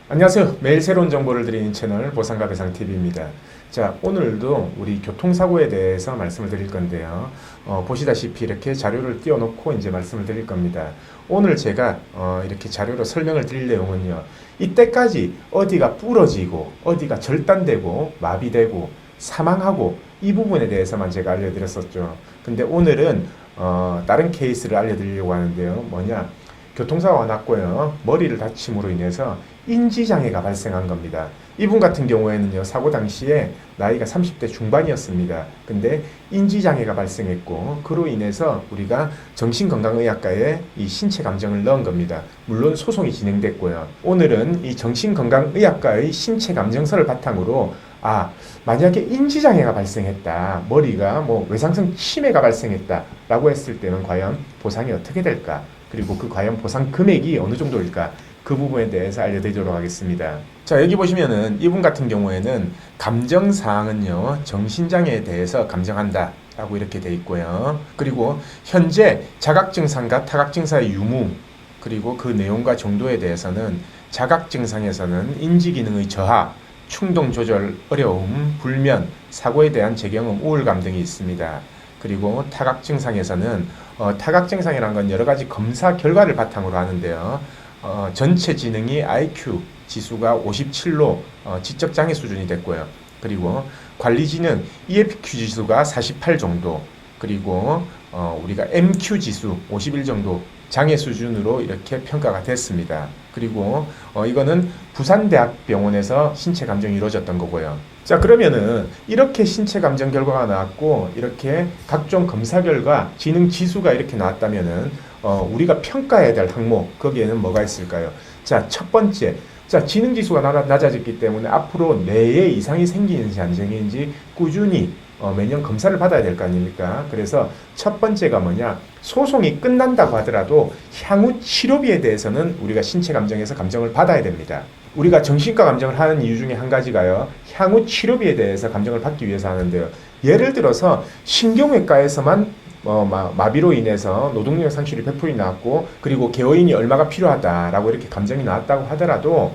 안녕하세요. 매일 새로운 정보를 드리는 채널 보상과 배상TV입니다. 자, 오늘도 우리 교통사고에 대해서 말씀을 드릴 건데요. 보시다시피 이렇게 자료를 띄워놓고 이제 말씀을 드릴 겁니다. 오늘 제가 이렇게 자료로 설명을 드릴 내용은요. 이때까지 어디가 부러지고 어디가 절단되고 마비되고 사망하고 이 부분에 대해서만 제가 알려드렸었죠. 근데 오늘은 다른 케이스를 알려드리려고 하는데요. 뭐냐? 교통사고가 났고요. 머리를 다침으로 인해서 인지장애가 발생한 겁니다. 이분 같은 경우에는요, 사고 당시에 나이가 30대 중반이었습니다. 근데 인지장애가 발생했고, 그로 인해서 우리가 정신건강의학과에 이 신체감정을 넣은 겁니다. 물론 소송이 진행됐고요. 오늘은 이 정신건강의학과의 신체감정서를 바탕으로 만약에 인지장애가 발생했다, 머리가 외상성 치매가 발생했다 라고 했을 때는 과연 보상이 어떻게 될까? 그리고 그 과연 보상 금액이 어느 정도일까? 그 부분에 대해서 알려드리도록 하겠습니다. 자, 여기 보시면은 이분 같은 경우에는 감정사항은요, 정신장애에 대해서 감정한다 라고 이렇게 돼 있고요. 그리고 현재 자각증상과 타각증사의 유무, 그리고 그 내용과 정도에 대해서는 자각증상에서는 인지기능의 저하, 충동조절 어려움, 불면, 사고에 대한 재경험, 우울감 등이 있습니다. 그리고 타각증상에서는 타각증상이라는 건 여러 가지 검사 결과를 바탕으로 하는데요. 전체 지능이 IQ 지수가 57로 지적장애 수준이 됐고요. 그리고 관리지능 EFQ 지수가 48 정도, 그리고 우리가 MQ 지수 51 정도 장애 수준으로 이렇게 평가가 됐습니다. 그리고 이거는 부산대학병원에서 신체 감정이 이루어졌던 거고요. 자, 그러면은 이렇게 신체 감정 결과가 나왔고 이렇게 각종 검사 결과 지능 지수가 이렇게 나왔다면은 우리가 평가해야 될 항목, 거기에는 뭐가 있을까요? 자, 첫 번째, 자, 지능 지수가 낮아졌기 때문에 앞으로 뇌에 이상이 생기는지 안 생기는지 꾸준히 매년 검사를 받아야 될 거 아닙니까? 그래서 첫 번째가 뭐냐? 소송이 끝난다고 하더라도 향후 치료비에 대해서는 우리가 신체 감정에서 감정을 받아야 됩니다. 우리가 정신과 감정을 하는 이유 중에 한 가지가요, 향후 치료비에 대해서 감정을 받기 위해서 하는데요. 예를 들어서 신경외과에서만 마비로 인해서 노동력 상실이 100% 나왔고, 그리고 개원이 얼마가 필요하다라고 이렇게 감정이 나왔다고 하더라도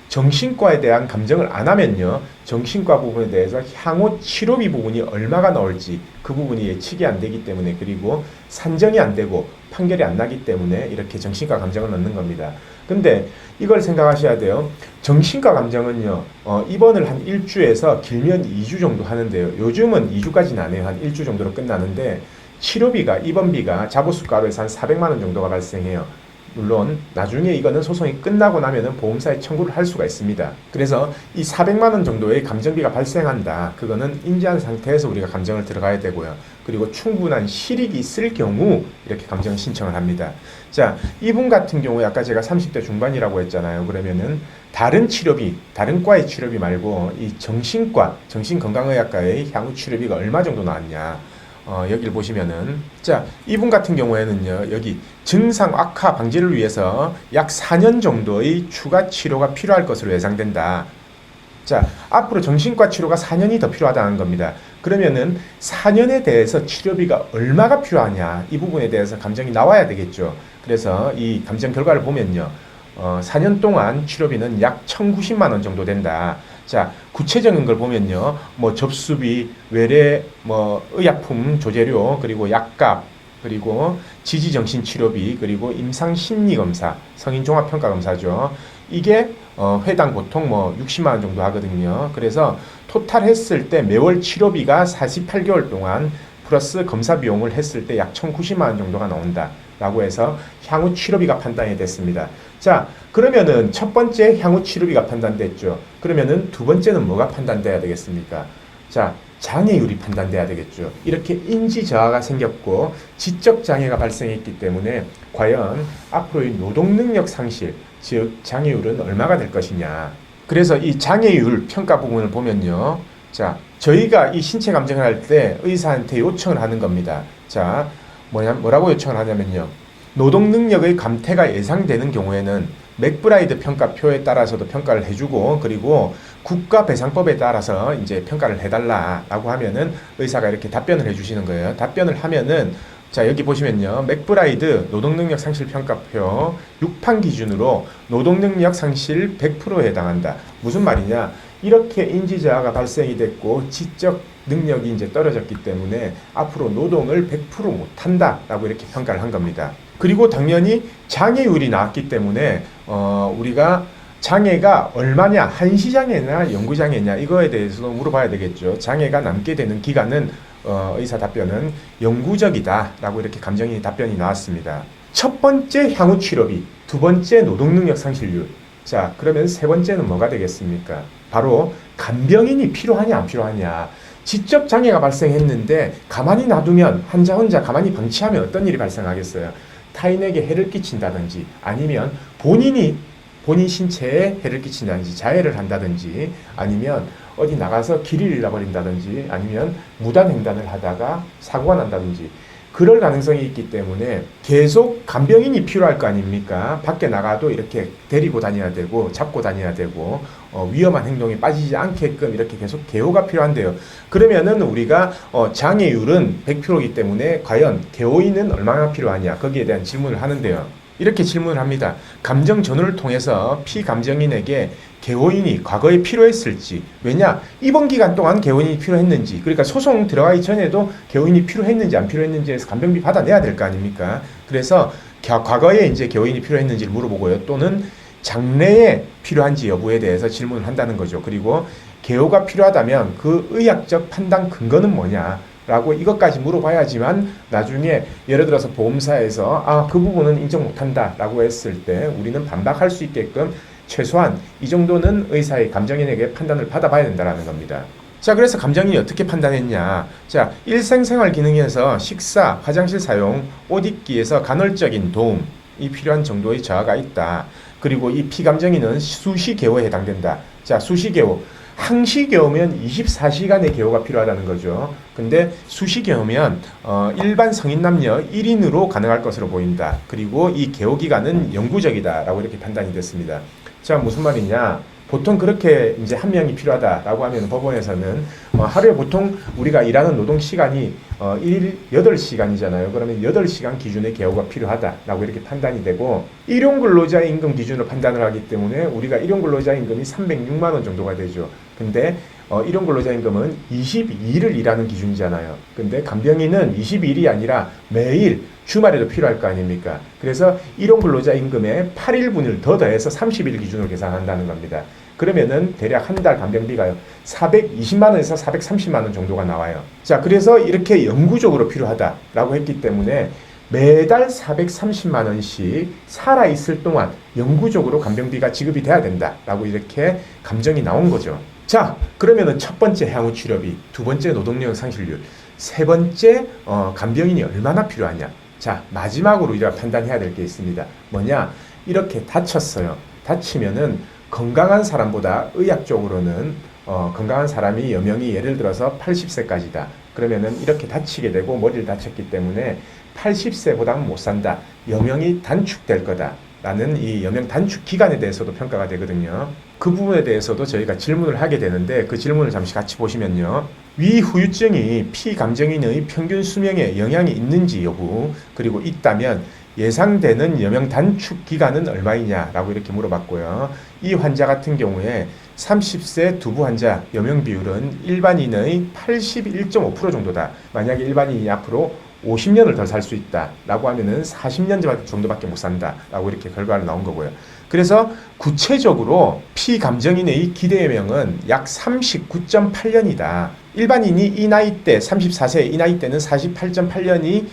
정신과에 대한 감정을 안 하면요, 정신과 부분에 대해서 향후 치료비 부분이 얼마가 나올지 그 부분이 예측이 안 되기 때문에, 그리고 산정이 안 되고 판결이 안 나기 때문에 이렇게 정신과 감정을 넣는 겁니다. 근데 이걸 생각하셔야 돼요. 정신과 감정은요, 입원을 한 1주에서 길면 2주 정도 하는데요. 요즘은 2주까지는 안 해요. 한 1주 정도로 끝나는데, 치료비가, 입원비가 자보수가로해서 한 400만 원 정도가 발생해요. 물론 나중에 이거는 소송이 끝나고 나면은 보험사에 청구를 할 수가 있습니다. 그래서 이 400만 원 정도의 감정비가 발생한다, 그거는 인지한 상태에서 우리가 감정을 들어가야 되고요. 그리고 충분한 실익이 있을 경우 이렇게 감정 신청을 합니다. 자, 이분 같은 경우에 아까 제가 30대 중반이라고 했잖아요. 그러면은 다른 치료비, 다른 과의 치료비 말고 이 정신과, 정신건강의학과의 향후 치료비가 얼마 정도 나왔냐, 여기를 보시면은, 자, 이분 같은 경우에는요, 여기 증상 악화 방지를 위해서 약 4년 정도의 추가 치료가 필요할 것으로 예상된다. 자, 앞으로 정신과 치료가 4년이 더 필요하다는 겁니다. 그러면은 4년에 대해서 치료비가 얼마가 필요하냐, 이 부분에 대해서 감정이 나와야 되겠죠. 그래서 이 감정 결과를 보면요, 4년 동안 치료비는 약 1,090만 원 정도 된다. 자, 구체적인 걸 보면요, 접수비, 외래, 의약품 조제료, 그리고 약값, 그리고 지지정신치료비, 그리고 임상심리검사, 성인종합평가검사죠. 이게 회당 보통 60만 원 정도 하거든요. 그래서 토탈 했을 때 매월 치료비가 48개월 동안 플러스 검사 비용을 했을 때 약 1,090만 원 정도가 나온다 라고 해서 향후 치료비가 판단이 됐습니다. 자, 그러면은 첫 번째 향후 치료비가 판단됐죠. 그러면은 두 번째는 뭐가 판단돼야 되겠습니까? 자, 장애율이 판단돼야 되겠죠. 이렇게 인지 저하가 생겼고 지적 장애가 발생했기 때문에 과연 앞으로의 노동 능력 상실, 즉 장애율은 얼마가 될 것이냐. 그래서 이 장애율 평가 부분을 보면요, 자, 저희가 이 신체 감정을 할 때 의사한테 요청을 하는 겁니다. 자, 뭐라고 요청을 하냐면요, 노동 능력의 감퇴가 예상되는 경우에는 맥브라이드 평가표에 따라서도 평가를 해주고, 그리고 국가배상법에 따라서 이제 평가를 해달라라고 하면은 의사가 이렇게 답변을 해주시는 거예요. 답변을 하면은 자, 여기 보시면요. 맥브라이드 노동능력 상실 평가표 6판 기준으로 노동능력 상실 100%에 해당한다. 무슨 말이냐? 이렇게 인지저하가 발생이 됐고 지적 능력이 이제 떨어졌기 때문에 앞으로 노동을 100% 못한다라고 이렇게 평가를 한 겁니다. 그리고 당연히 장애율이 나왔기 때문에 우리가 장애가 얼마냐, 한시장애냐, 영구장애냐 이거에 대해서도 물어봐야 되겠죠. 장애가 남게 되는 기간은 의사 답변은 영구적이다 라고 이렇게 감정인의 답변이 나왔습니다. 첫 번째 향후 치료비, 두 번째 노동능력 상실률. 자, 그러면 세 번째는 뭐가 되겠습니까? 바로 간병인이 필요하냐 안 필요하냐. 지적 장애가 발생했는데 가만히 놔두면 환자 혼자 가만히 방치하면 어떤 일이 발생하겠어요? 타인에게 해를 끼친다든지 아니면 본인 신체에 해를 끼친다든지 자해를 한다든지 아니면 어디 나가서 길을 잃어버린다든지 아니면 무단횡단을 하다가 사고가 난다든지 그럴 가능성이 있기 때문에 계속 간병인이 필요할 거 아닙니까? 밖에 나가도 이렇게 데리고 다녀야 되고 잡고 다녀야 되고 위험한 행동에 빠지지 않게끔 이렇게 계속 개호가 필요한데요. 그러면은 우리가 장애율은 100%이기 때문에 과연 개호인은 얼마나 필요하냐 거기에 대한 질문을 하는데요. 이렇게 질문을 합니다. 감정 전후를 통해서 피감정인에게 개호인이 과거에 필요했을지, 왜냐 입원 기간 동안 개호인이 필요했는지, 그러니까 소송 들어가기 전에도 개호인이 필요했는지 안 필요했는지에서 간병비 받아내야 될 거 아닙니까? 그래서 과거에 이제 개호인이 필요했는지를 물어보고요. 또는 장래에 필요한지 여부에 대해서 질문을 한다는 거죠. 그리고 개호가 필요하다면 그 의학적 판단 근거는 뭐냐? 라고 이것까지 물어봐야지만 나중에 예를 들어서 보험사에서 그 부분은 인정 못한다 라고 했을 때 우리는 반박할 수 있게끔 최소한 이 정도는 의사의 감정인에게 판단을 받아봐야 된다는 겁니다. 자, 그래서 감정인이 어떻게 판단했냐. 자, 일상생활 기능에서 식사, 화장실 사용, 옷 입기에서 간헐적인 도움이 필요한 정도의 저하가 있다. 그리고 이 피감정인은 수시개호에 해당된다. 자, 수시개호. 항시개호면 24시간의 개호가 필요하다는 거죠. 근데 수시개호면 일반 성인 남녀 1인으로 가능할 것으로 보인다. 그리고 이 개호 기간은 영구적이다 라고 이렇게 판단이 됐습니다. 자, 무슨 말이냐? 보통 그렇게 이제 한 명이 필요하다라고 하면 법원에서는 하루에 보통 우리가 일하는 노동 시간이 8시간이잖아요. 그러면 8시간 기준의 개호가 필요하다라고 이렇게 판단이 되고 일용 근로자 임금 기준으로 판단을 하기 때문에 우리가 일용 근로자 임금이 306만 원 정도가 되죠. 근데 일용 근로자 임금은 22일을 일하는 기준이잖아요. 근데 간병인은 22일이 아니라 매일 주말에도 필요할 거 아닙니까? 그래서 일용 근로자 임금에 8일분을 더 더해서 30일 기준으로 계산한다는 겁니다. 그러면은 대략 한 달 간병비가요 420만 원에서 430만 원 정도가 나와요. 자, 그래서 이렇게 영구적으로 필요하다라고 했기 때문에 매달 430만 원씩 살아있을 동안 영구적으로 간병비가 지급이 돼야 된다라고 이렇게 감정이 나온 거죠. 자, 그러면은 첫 번째 향후 치료비, 두 번째 노동력 상실률, 세 번째 간병인이 얼마나 필요하냐. 자, 마지막으로 우리가 판단해야 될 게 있습니다. 뭐냐? 이렇게 다쳤어요. 다치면은 건강한 사람보다 의학적으로는 건강한 사람이 여명이 예를 들어서 80세까지다. 그러면은 이렇게 다치게 되고 머리를 다쳤기 때문에 80세보다는 못 산다. 여명이 단축될 거다. 라는 이 여명 단축 기간에 대해서도 평가가 되거든요. 그 부분에 대해서도 저희가 질문을 하게 되는데 그 질문을 잠시 같이 보시면요. 위 후유증이 피감정인의 평균 수명에 영향이 있는지 여부, 그리고 있다면 예상되는 여명 단축 기간은 얼마이냐라고 이렇게 물어봤고요. 이 환자 같은 경우에 30세 두부 환자 여명 비율은 일반인의 81.5% 정도다. 만약에 일반인이 앞으로 50년을 더 살 수 있다라고 하면은 40년 정도밖에 못 산다라고 이렇게 결과가 나온 거고요. 그래서 구체적으로 피감정인의 기대 여명은 약 39.8년이다. 일반인이 이 나이대 34세 이 나이대는 48.8년이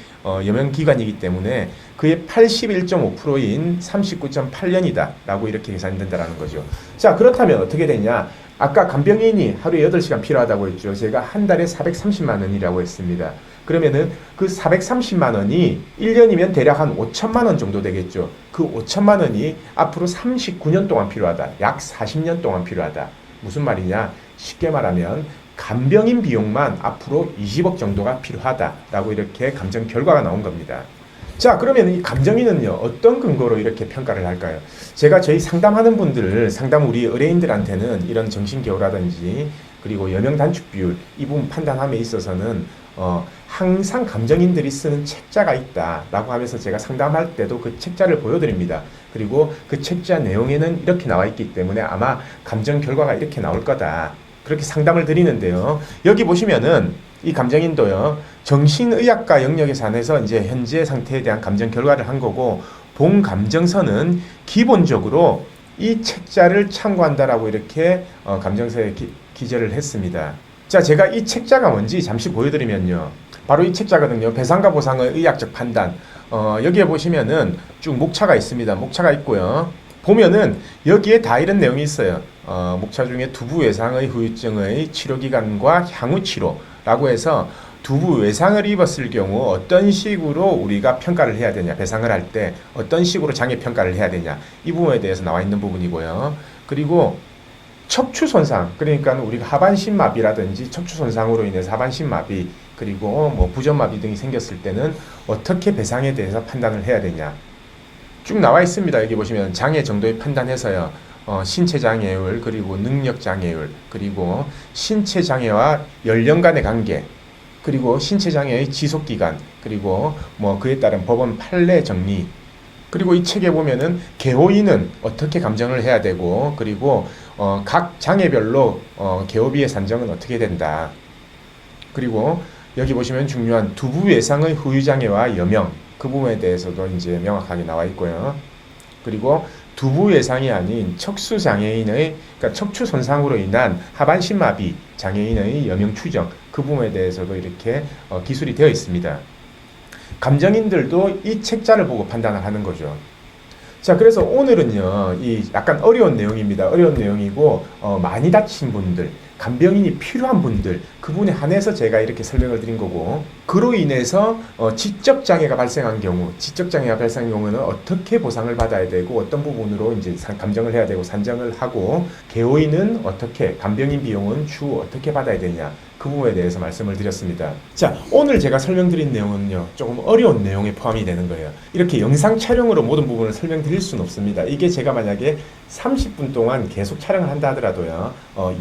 여명 기간이기 때문에 그의 81.5%인 39.8년이다 라고 이렇게 계산된다는 거죠. 자, 그렇다면 어떻게 되냐? 아까 간병인이 하루에 8시간 필요하다고 했죠. 제가 한 달에 430만 원이라고 했습니다. 그러면은 그 430만 원이 1년이면 대략 한 5천만 원 정도 되겠죠. 그 5천만 원이 앞으로 39년 동안 필요하다. 약 40년 동안 필요하다. 무슨 말이냐? 쉽게 말하면 간병인 비용만 앞으로 20억 정도가 필요하다라고 이렇게 감정 결과가 나온 겁니다. 자, 그러면 이 감정인은요, 어떤 근거로 이렇게 평가를 할까요? 제가 저희 상담하는 분들을, 상담 우리 의뢰인들한테는 이런 정신개호라든지, 그리고 여명 단축 비율, 이 부분 판단함에 있어서는 항상 감정인들이 쓰는 책자가 있다라고 하면서 제가 상담할 때도 그 책자를 보여드립니다. 그리고 그 책자 내용에는 이렇게 나와 있기 때문에 아마 감정 결과가 이렇게 나올 거다. 그렇게 상담을 드리는데요. 여기 보시면은 이 감정인도요, 정신의학과 영역에서 안에서 이제 현재 상태에 대한 감정 결과를 한 거고, 본 감정서는 기본적으로 이 책자를 참고한다라고 이렇게 감정서에 기재를 했습니다. 자, 제가 이 책자가 뭔지 잠시 보여드리면요. 바로 이 책자거든요. 배상과 보상의 의학적 판단. 여기에 보시면은 쭉 목차가 있습니다. 목차가 있고요. 보면은 여기에 다 이런 내용이 있어요. 목차 중에 두부 외상의 후유증의 치료기간과 향후 치료라고 해서 두부 외상을 입었을 경우 어떤 식으로 우리가 평가를 해야 되냐, 배상을 할 때 어떤 식으로 장애 평가를 해야 되냐, 이 부분에 대해서 나와 있는 부분이고요. 그리고 척추 손상, 그러니까 우리가 하반신 마비라든지 척추 손상으로 인해서 하반신 마비, 그리고 뭐 부전 마비 등이 생겼을 때는 어떻게 배상에 대해서 판단을 해야 되냐, 쭉 나와 있습니다. 여기 보시면 장애 정도에 판단해서요. 신체 장애율, 그리고 능력 장애율, 그리고 신체 장애와 연령 간의 관계, 그리고 신체 장애의 지속 기간, 그리고 뭐 그에 따른 법원 판례 정리, 그리고 이 책에 보면은 개호인은 어떻게 감정을 해야 되고, 그리고 각 장애별로 개호비의 산정은 어떻게 된다. 그리고 여기 보시면 중요한 두부 외상의 후유 장애와 여명, 그 부분에 대해서도 이제 명확하게 나와 있고요. 그리고 두부 외상이 아닌 척수 장애인의, 그러니까 척추 손상으로 인한 하반신 마비 장애인의 여명 추정, 그 부분에 대해서도 이렇게 기술이 되어 있습니다. 감정인들도 이 책자를 보고 판단을 하는 거죠. 자, 그래서 오늘은요, 이 약간 어려운 내용입니다. 어려운 내용이고, 많이 다친 분들, 간병인이 필요한 분들, 그분에 한해서 제가 이렇게 설명을 드린 거고, 그로 인해서 지적장애가 발생한 경우, 지적장애가 발생한 경우는 어떻게 보상을 받아야 되고, 어떤 부분으로 이제 감정을 해야 되고, 산정을 하고, 개호인은 어떻게, 간병인 비용은 추후 어떻게 받아야 되냐, 그 부분에 대해서 말씀을 드렸습니다. 자, 오늘 제가 설명드린 내용은요, 조금 어려운 내용에 포함이 되는 거예요. 이렇게 영상 촬영으로 모든 부분을 설명드릴 수는 없습니다. 이게 제가 만약에 30분 동안 계속 촬영을 한다 하더라도요,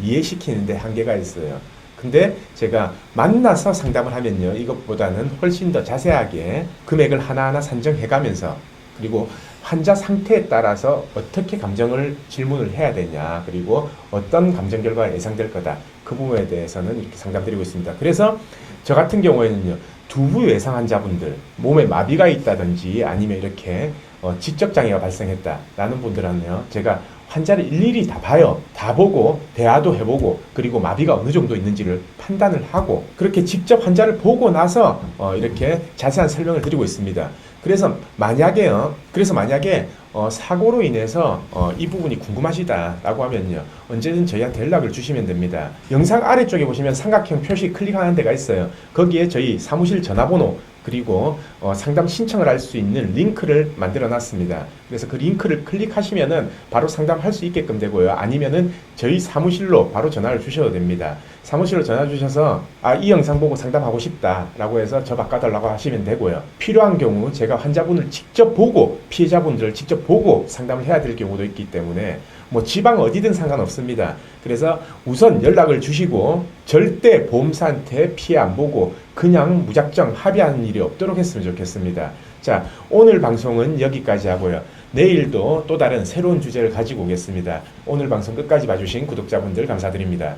이해시키는데 한계가 있어요. 근데 제가 만나서 상담을 하면요, 이것보다는 훨씬 더 자세하게 금액을 하나하나 산정해가면서, 그리고 환자 상태에 따라서 어떻게 감정을 질문을 해야 되냐, 그리고 어떤 감정 결과가 예상될 거다, 그 부분에 대해서는 이렇게 상담드리고 있습니다. 그래서 저 같은 경우에는요, 두부 외상 환자분들, 몸에 마비가 있다든지 아니면 이렇게 지적장애가 발생했다라는 분들은요, 제가 환자를 일일이 다 봐요. 다 보고 대화도 해보고, 그리고 마비가 어느 정도 있는지를 판단을 하고, 그렇게 직접 환자를 보고 나서 이렇게 자세한 설명을 드리고 있습니다. 그래서 만약에 사고로 인해서 이 부분이 궁금하시다라고 하면요, 언제든 저희한테 연락을 주시면 됩니다. 영상 아래쪽에 보시면 삼각형 표시 클릭하는 데가 있어요. 거기에 저희 사무실 전화번호, 그리고 상담 신청을 할 수 있는 링크를 만들어 놨습니다. 그래서 그 링크를 클릭하시면은 바로 상담할 수 있게끔 되고요. 아니면은 저희 사무실로 바로 전화를 주셔도 됩니다. 사무실로 전화 주셔서 이 영상 보고 상담하고 싶다라고 해서 저 바꿔달라고 하시면 되고요. 필요한 경우 제가 환자분을 직접 보고, 피해자분들을 직접 보고 상담을 해야 될 경우도 있기 때문에 뭐 지방 어디든 상관없습니다. 그래서 우선 연락을 주시고 절대 보험사한테 피해 안 보고 그냥 무작정 합의하는 일이 없도록 했으면 좋겠습니다. 자, 오늘 방송은 여기까지 하고요. 내일도 또 다른 새로운 주제를 가지고 오겠습니다. 오늘 방송 끝까지 봐주신 구독자분들 감사드립니다.